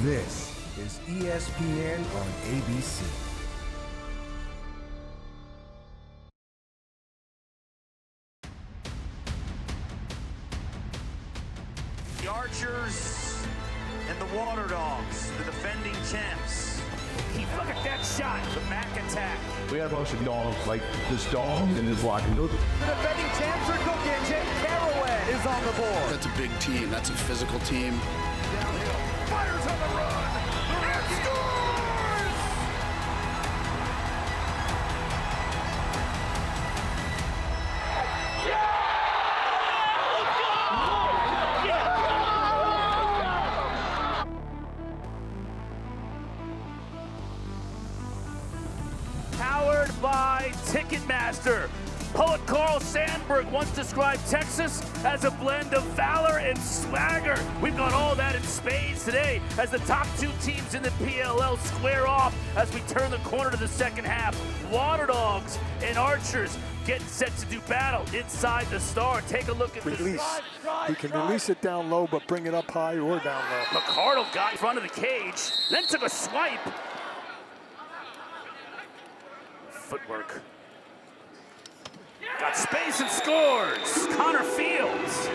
This is ESPN on ABC. The Archers and the WATERDOGS, the defending champs. Look at that shot, the Mac attack. We have a bunch of dogs, like this dog in his locker. The defending champs are cooking. Jake Caraway is on the board. That's a big team. That's a physical team. Downhill, fires on the run, and scores! Powered by Ticketmaster. Poet Carl Sandburg once described Texas as a blend of valor and swagger. We've got all that in spades today as the top two teams in the PLL square off as we turn the corner to the second half. WATERDOGS and Archers getting set to do battle inside the Star. Take a look at this. He can release it down low, but bring it up high or down low. McCardle got in front of the cage, then took a swipe. Footwork. Got space and scores. Connor Fields.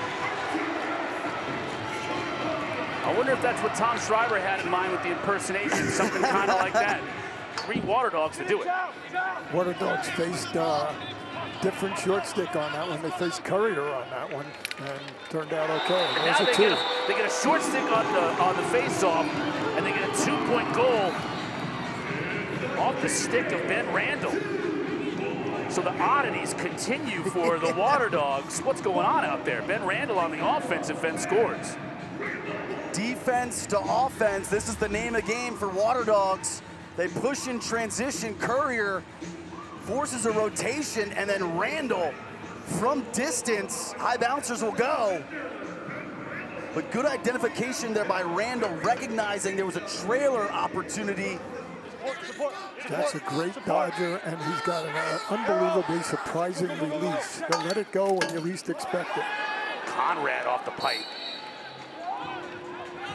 I wonder if that's what Tom Schreiber had in mind with the impersonation, something kind of like that. 3 WATERDOGS to do it. WATERDOGS faced different short stick on that one. They faced Courier on that one and turned out okay. And now they get a short stick on the face-off, and they get a 2-point goal off the stick of Ben Randall. So the oddities continue for the WATERDOGS. What's going on out there? Ben Randall on the offensive end scores. Defense to offense. This is the name of the game for WATERDOGS. They push in transition. Courier forces a rotation, and then Randall from distance. High bouncers will go. But good identification there by Randall, recognizing there was a trailer opportunity. That's a great dodger, and he's got an unbelievably surprising release. He'll let it go when you least expect it. Conrad off the pipe.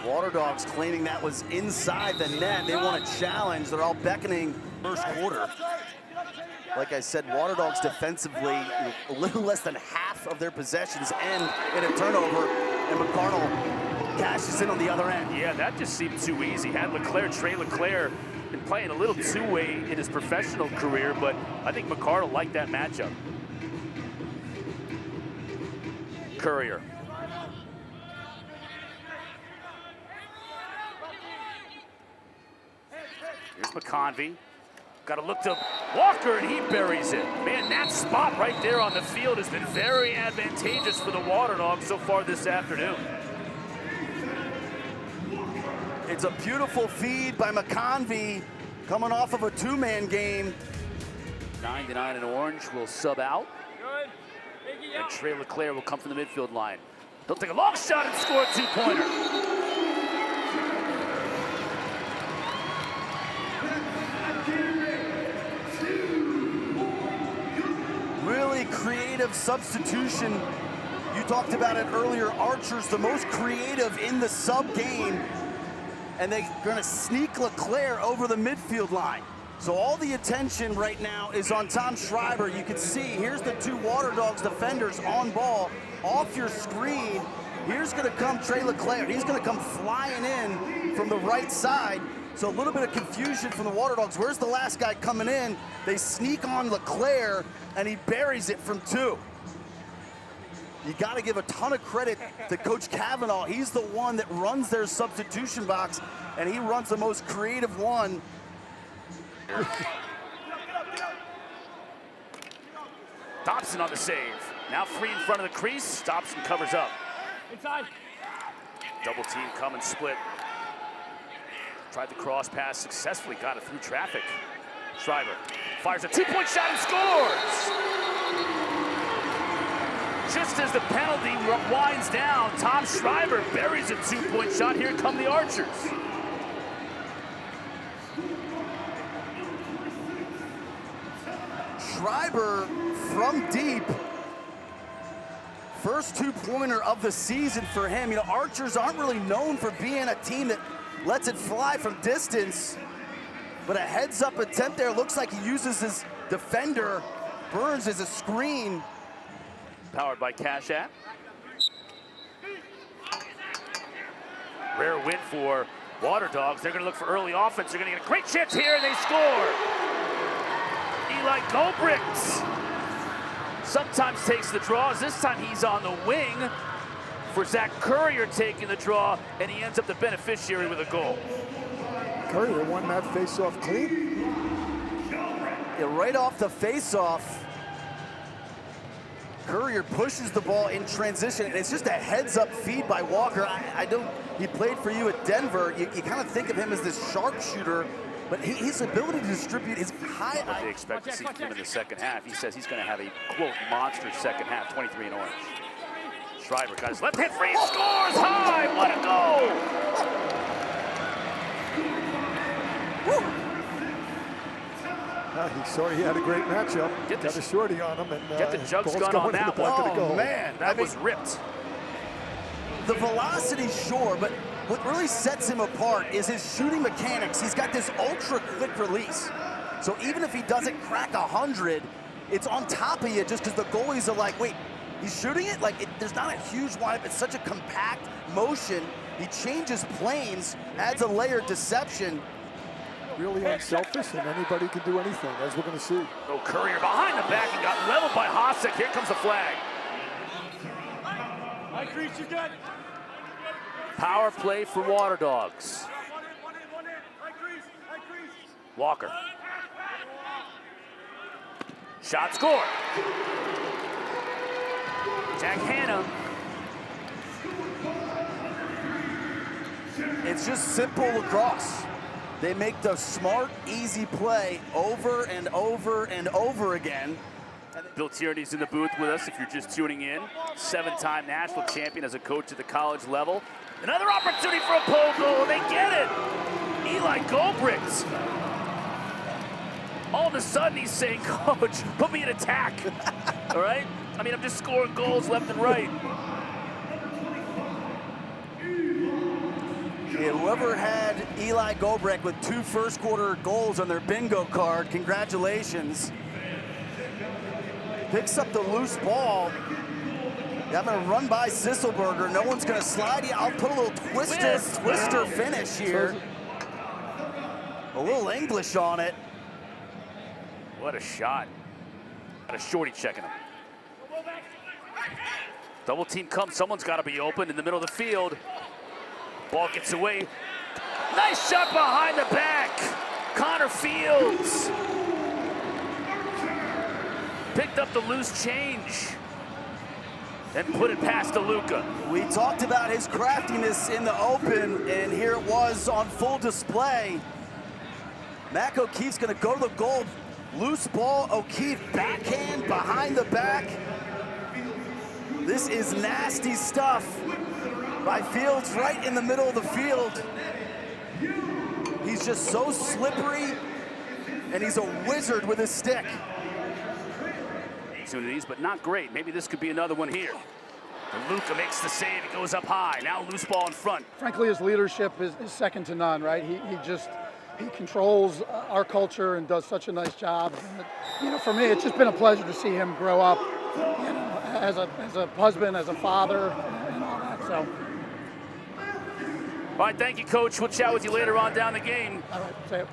WATERDOGS claiming that was inside the net. They want a challenge. They're all beckoning first quarter. Like I said, WATERDOGS defensively, a little less than half of their possessions end in a turnover, and McCardle cashes in on the other end. Yeah, that just seemed too easy. Had Trey LeClaire been playing a little two-way in his professional career, but I think McCardle liked that matchup. Courier. Here's McConvey. Got to look to Walker, and he buries it. Man, that spot right there on the field has been very advantageous for the WATERDOGS so far this afternoon. It's a beautiful feed by McConvey coming off of a 2-man game. 99 in orange will sub out. And Trey LeClaire will come from the midfield line. He'll take a long shot and score a 2-pointer. Really creative substitution. You talked about it earlier. Archers, the most creative in the sub game. And they're going to sneak LeClaire over the midfield line. So all the attention right now is on Tom Schreiber. You can see, here's the 2 WATERDOGS defenders on ball, off your screen. Here's going to come Trey LeClaire. He's going to come flying in from the right side. So a little bit of confusion from the WATERDOGS. Where's the last guy coming in? They sneak on LeClaire, and he buries it from 2. You got to give a ton of credit to Coach Kavanaugh. He's the one that runs their substitution box, and he runs the most creative one. Dobson on the save. Now free in front of the crease. Dobson covers up. Inside. Double team come and split. Tried the cross pass successfully. Got it through traffic. Schreiber fires a 2-point shot and scores! Just as the penalty winds down, Tom Schreiber buries a 2-point shot. Here come the Archers. Schreiber from deep. First 2-pointer of the season for him. You know, Archers aren't really known for being a team that lets it fly from distance, but a heads-up attempt there. Looks like he uses his defender, Burns, as a screen. Powered by Cash App. Rare win for WaterDogs. They're going to look for early offense. They're going to get a great chance here, and they score. Eli Gobricks sometimes takes the draws. This time he's on the wing for Zach Courier taking the draw, and he ends up the beneficiary with a goal. Courier won that face-off clean. Yeah, right off the face-off, Courier pushes the ball in transition, and it's just a heads-up feed by Walker. I don't. He played for you at Denver. You kind of think of him as this sharpshooter, but his ability to distribute is high. What they expect to see from him in the second half. He says he's going to have a, quote, monster second half, 23 in orange. Schreiber got his left hand free, scores high, what a goal! Woo. He saw he had a great matchup. Got a shorty on him, and get the jugs ball's gun going on in the that back of the one. goal. Oh man, That was ripped. The velocity, sure, but what really sets him apart is his shooting mechanics. He's got this ultra quick release. So even if he doesn't crack 100, it's on top of you just because the goalies are like, wait, he's shooting it? Like, there's not a huge windup. It's such a compact motion. He changes planes, adds a layer of deception. Really unselfish, and anybody can do anything, as we're going to see. Oh, Courier behind the back and got leveled by Hasek. Here comes the flag. Power play for WaterDogs. Walker. Shot score. Jack Hanna. It's just simple lacrosse. They make the smart, easy play over and over and over again. Bill Tierney's in the booth with us if you're just tuning in. 7-time national champion as a coach at the college level. Another opportunity for a pole goal, they get it! Eli Gobricks. All of a sudden he's saying, Coach, put me in attack, all right? I mean, I'm just scoring goals left and right. Yeah, whoever had Eli Gobrick with 2 first-quarter goals on their bingo card, congratulations. Picks up the loose ball. Having a run by Sisselberger. No one's going to slide you. I'll put a little twister finish here. A little English on it. What a shot. Got a shorty checking him. Double team comes. Someone's got to be open in the middle of the field. Ball gets away. Nice shot behind the back. Connor Fields picked up the loose change and put it past DeLuca. We talked about his craftiness in the open, and here it was on full display. Mac O'Keefe's going to go to the goal. Loose ball, O'Keefe backhand behind the back. This is nasty stuff by Fields right in the middle of the field. He's just so slippery, and he's a wizard with his stick. Opportunities, but not great. Maybe this could be another one here. DeLuca makes the save. It goes up high. Now loose ball in front. Frankly, his leadership is second to none, right? He controls our culture and does such a nice job. And, you know, for me, it's just been a pleasure to see him grow up, you know, as a husband, as a father, and all that. So. All right, thank you, Coach. We'll chat with you later on down the game. All right, say it.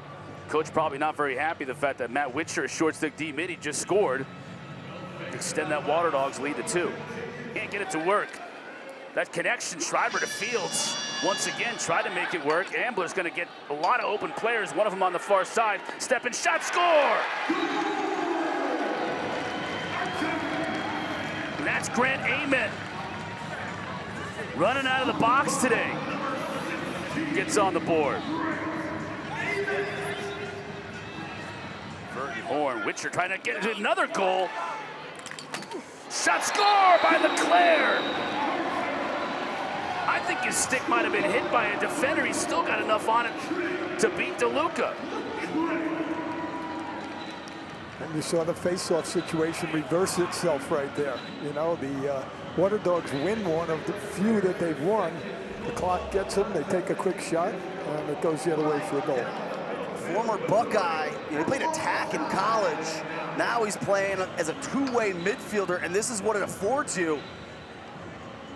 Coach probably not very happy the fact that Matt Witcher, short stick D mid, he just scored. Extend that WaterDogs lead to 2. Can't get it to work. That connection, Schreiber to Fields, once again tried to make it work. Ambler's going to get a lot of open players, one of them on the far side. Step and shot, score! And that's Grant Amen. Running out of the box today. Gets on the board. Vernon Horn, Witcher trying to get another goal. Shot score by LeClaire. I think his stick might have been hit by a defender. He's still got enough on it to beat DeLuca. And you saw the face-off situation reverse itself right there. You know, the WaterDogs win one of the few that they've won, The clock gets him, they take a quick shot, and it goes the other way for a goal. Former Buckeye, he played attack in college. Now he's playing as a two-way midfielder, and this is what it affords you.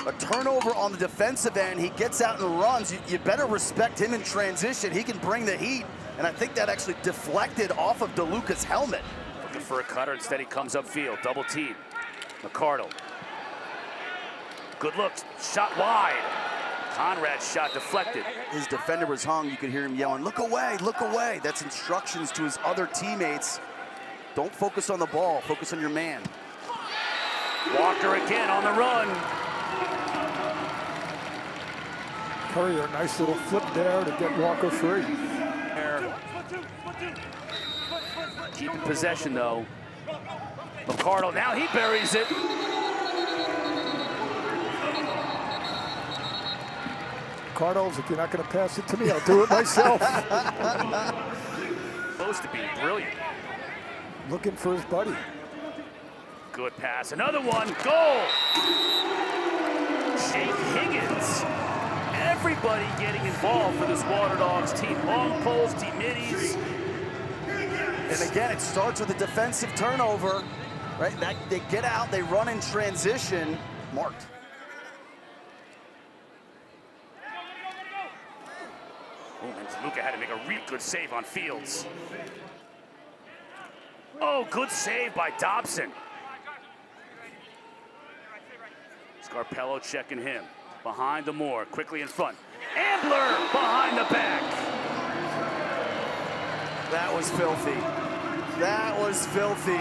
A turnover on the defensive end, he gets out and runs. You better respect him in transition. He can bring the heat, and I think that actually deflected off of DeLuca's helmet. Looking for a cutter, instead he comes upfield, double team. McCardle. Good look, shot wide. Conrad's shot deflected. His defender was hung, you could hear him yelling, look away, look away. That's instructions to his other teammates. Don't focus on the ball, focus on your man. Walker again on the run. Currier, nice little flip there to get Walker free. Keeping possession though. McCardle, now he buries it. Cardinals, if you're not going to pass it to me, I'll do it myself. Supposed to be brilliant. Looking for his buddy. Good pass, another one, goal! Jake Higgins. Everybody getting involved for this WaterDogs team. Long poles, D-middies. And again, it starts with a defensive turnover, right? They get out, they run in transition, marked. Oh, and Luka had to make a real good save on Fields. Oh, good save by Dobson. Scarpello checking him. Behind the Moore, quickly in front. Ambler behind the back. That was filthy. That was filthy.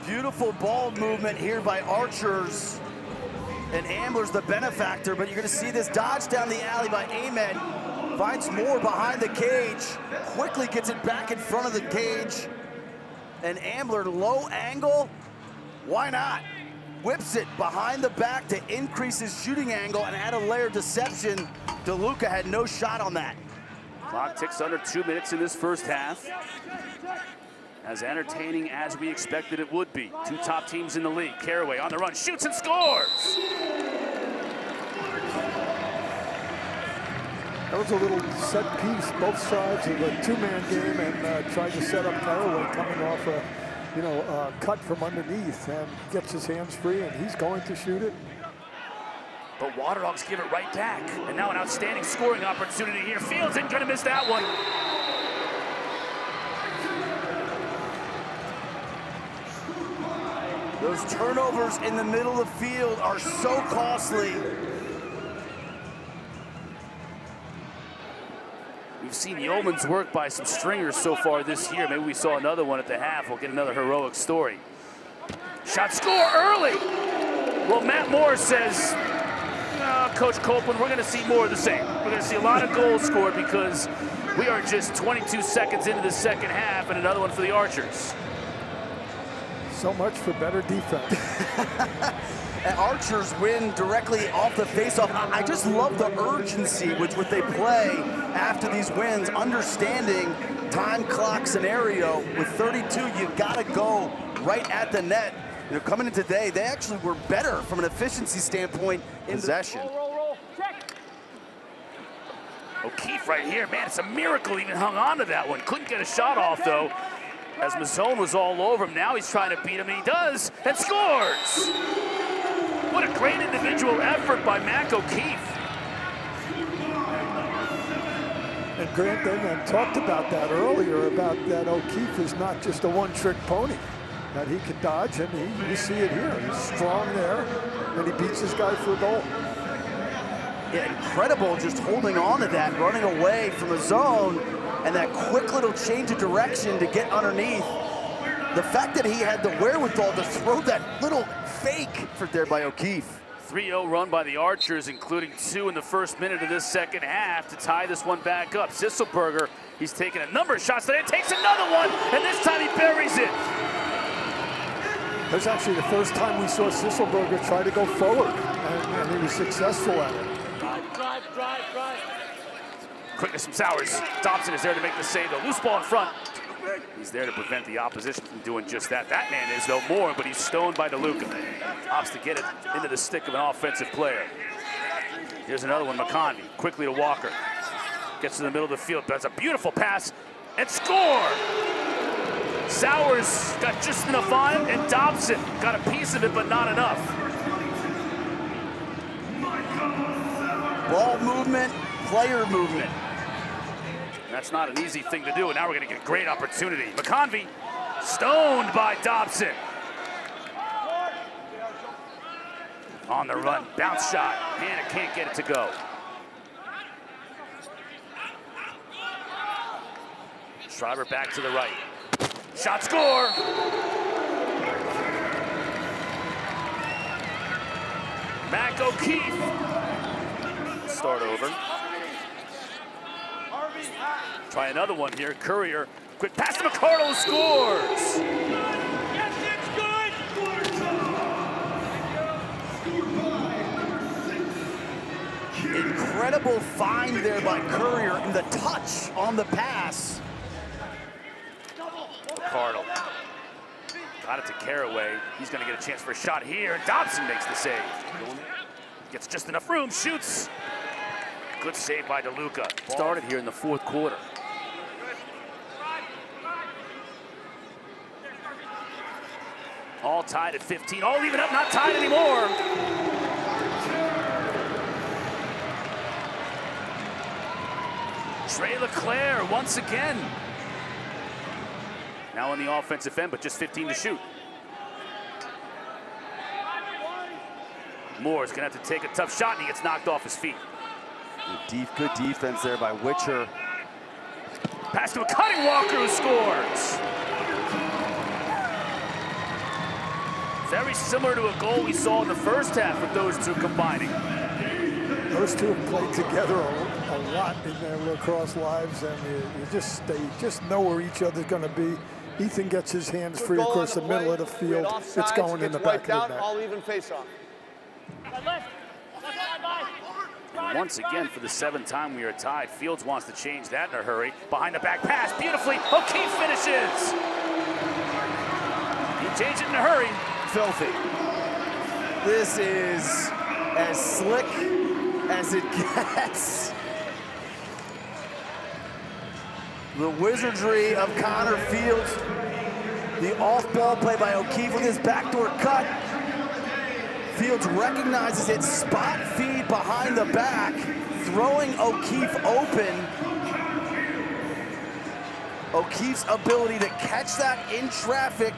Beautiful ball movement here by Archers. And Ambler's the benefactor, but you're gonna see this dodge down the alley by Ahmed. Finds Moore behind the cage. Quickly gets it back in front of the cage. And Ambler, low angle. Why not? Whips it behind the back to increase his shooting angle and add a layer of deception. DeLuca had no shot on that. Clock ticks under 2 minutes in this first half. As entertaining as we expected it would be. Two top teams in the league. Caraway on the run, shoots and scores! That was a little set piece, both sides of a two-man game, and tried to set up Caraway coming off a cut from underneath, and gets his hands free, and he's going to shoot it. But WaterDogs give it right back. And now an outstanding scoring opportunity here. Fields isn't gonna miss that one. Those turnovers in the middle of the field are so costly. We've seen yeoman's work by some stringers so far this year. Maybe we saw another one at the half. We'll get another heroic story. Shot, score early! Well, Matt Moore says, Coach Copeland, we're gonna see more of the same. We're gonna see a lot of goals scored because we are just 22 seconds into the second half, and another one for the Archers. So much for better defense. And Archers win directly off the faceoff. I just love the urgency with what they play after these wins, understanding time clock scenario. With 32, you gotta go right at the net. Coming in today, they actually were better from an efficiency standpoint in possession. O'Keefe right here, man, it's a miracle he even hung on to that one. Couldn't get a shot off though, as Mazzone was all over him. Now he's trying to beat him, and he does, and scores! What a great individual effort by Mac O'Keefe. And Grant then talked about that earlier, about that O'Keefe is not just a one-trick pony, that he can dodge, and you see it here. He's strong there, and he beats this guy for a goal. Yeah, incredible just holding on to that, running away from a zone, and that quick little change of direction to get underneath. The fact that he had the wherewithal to throw that little fake for there by O'Keefe. 3-0 run by the Archers, including 2 in the first minute of this second half to tie this one back up. Sisselberger, he's taken a number of shots today, takes another one, and this time he buries it. That's actually the first time we saw Sisselberger try to go forward, and he was successful at it. Quickness from Sowers. Dobson is there to make the save, though. Loose ball in front. He's there to prevent the opposition from doing just that. That man is no more, but he's stoned by DeLuca. Opts to get it into the stick of an offensive player. Here's another one, McConvey, quickly to Walker. Gets to the middle of the field, does a beautiful pass, and score! Sowers got just enough on it, and Dobson got a piece of it, but not enough. Ball movement, player movement. That's not an easy thing to do, and now we're gonna get a great opportunity. McConvey, stoned by Dobson. On the run, bounce shot. Hannah can't get it to go. Schreiber back to the right. Shot, score! Mac O'Keefe. Start over. Try another one here. Courier, quick pass to McCardle, who scores! Incredible find there by Courier, and the touch on the pass. McCardle got it to Caraway. He's gonna get a chance for a shot here. Dobson makes the save. Gets just enough room, shoots. Good save by DeLuca. Started here in the fourth quarter. All tied at 15. All even up, not tied anymore. Trey LeClaire once again. Now on the offensive end, but just 15 to shoot. Moore's gonna have to take a tough shot, and he gets knocked off his feet. Good defense there by Witcher. Pass to a cutting Walker, who scores. Very similar to a goal we saw in the first half with those two combining. Those two have played together a lot in their lacrosse lives, and they just know where each other's going to be. Ethan gets his hands free across the middle of the field. It's going in the back of the net. All even face off. And once again, for the seventh time we are tied, Fields wants to change that in a hurry. Behind the back pass, beautifully, O'Keefe finishes. He changed it in a hurry. Filthy. This is as slick as it gets. The wizardry of Connor Fields. The off-ball play by O'Keefe with his backdoor cut. Fields recognizes it, spot feed behind the back, throwing O'Keefe open. O'Keefe's ability to catch that in traffic.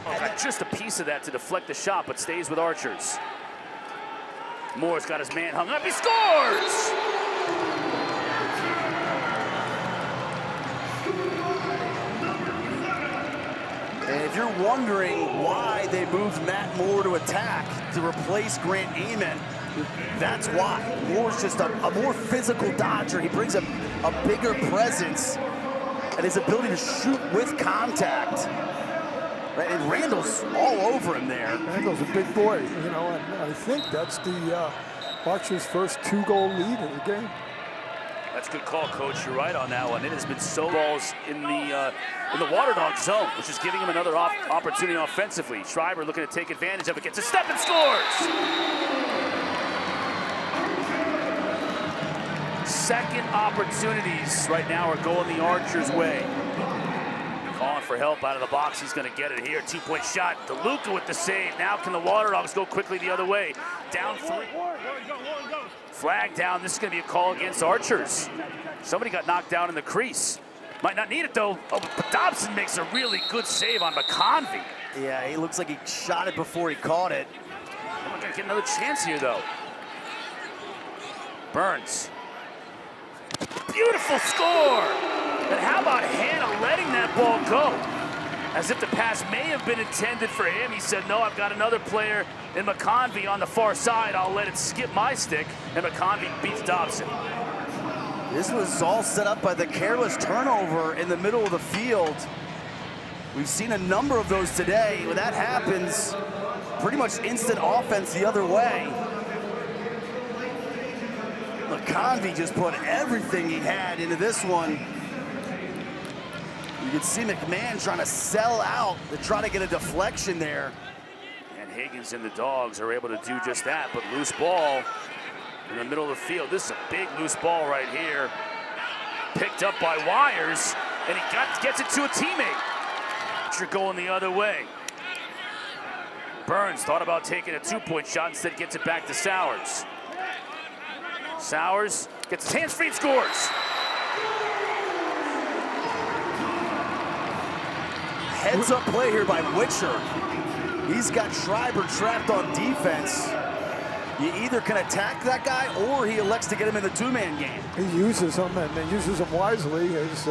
Oh, got just a piece of that to deflect the shot, but stays with Archers. Moore's got his man hung up, he scores! And if you're wondering why they moved Matt Moore to attack to replace Grant Amon, that's why. Moore's just a more physical dodger. He brings a bigger presence and his ability to shoot with contact. Right, and Randall's all over him there. Randall's a big boy, you know, and I think that's the Archer's first 2-goal lead in the game. That's a good call, Coach. You're right on that one. It has been so balls in the WATERDOGS zone, which is giving him another opportunity offensively. Schreiber looking to take advantage of it, gets a step and scores! Second opportunities right now are going the Archers' way. Calling for help out of the box. He's going to get it here. 2-point shot. DeLuca with the save. Now can the WATERDOGS go quickly the other way? Down 3. Flag down. This is going to be a call against Archers. Somebody got knocked down in the crease. Might not need it, though. Oh, but Dobson makes a really good save on McConvey. Yeah, he looks like he shot it before he caught it. I'm not going to get another chance here, though. Burns. Beautiful score! And how about Hannah letting that ball go? As if the pass may have been intended for him. He said, no, I've got another player in McConvey on the far side. I'll let it skip my stick. And McConvey beats Dobson. This was all set up by the careless turnover in the middle of the field. We've seen a number of those today. When that happens, pretty much instant offense the other way. McConvey just put everything he had into this one. can see McMahon trying to sell out to try to get a deflection there. And Higgins and the Dogs are able to do just that, but loose ball in the middle of the field. This is a big loose ball right here. Picked up by Wires, and he gets it to a teammate. You're going the other way. Burns thought about taking a two-point shot, instead gets it back to Sowers. Sowers gets his hands free and scores. Heads-up play here by Witcher. He's got Schreiber trapped on defense. You either can attack that guy or he elects to get him in the two-man game. He uses them, and he uses them wisely. Is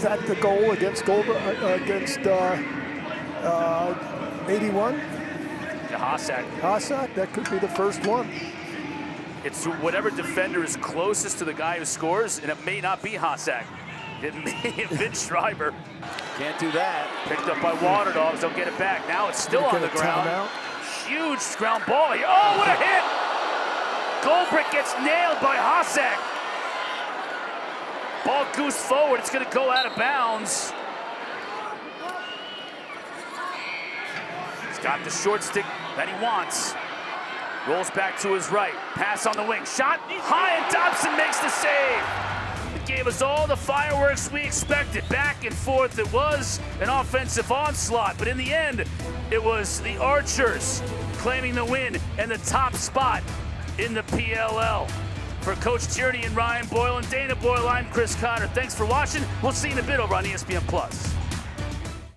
that the goal against 81? Hasek. That could be the first one. It's whatever defender is closest to the guy who scores, and it may not be Hasek. It may have been Schreiber. Can't do that. Picked up by WATERDOGS, they'll get it back. Now it's still on the ground. Timeout. Huge ground ball here. Oh, what a hit! Goldbrick gets nailed by Hasek. Ball goose forward, it's gonna go out of bounds. He's got the short stick that he wants. Rolls back to his right, pass on the wing, shot high, and Dobson makes the save. It gave us all the fireworks we expected. Back and forth, it was an offensive onslaught, but in the end, it was the Archers claiming the win and the top spot in the PLL. For Coach Tierney and Ryan Boyle and Dana Boyle, I'm Chris Cotter. Thanks for watching. We'll see you in a bit over on ESPN+.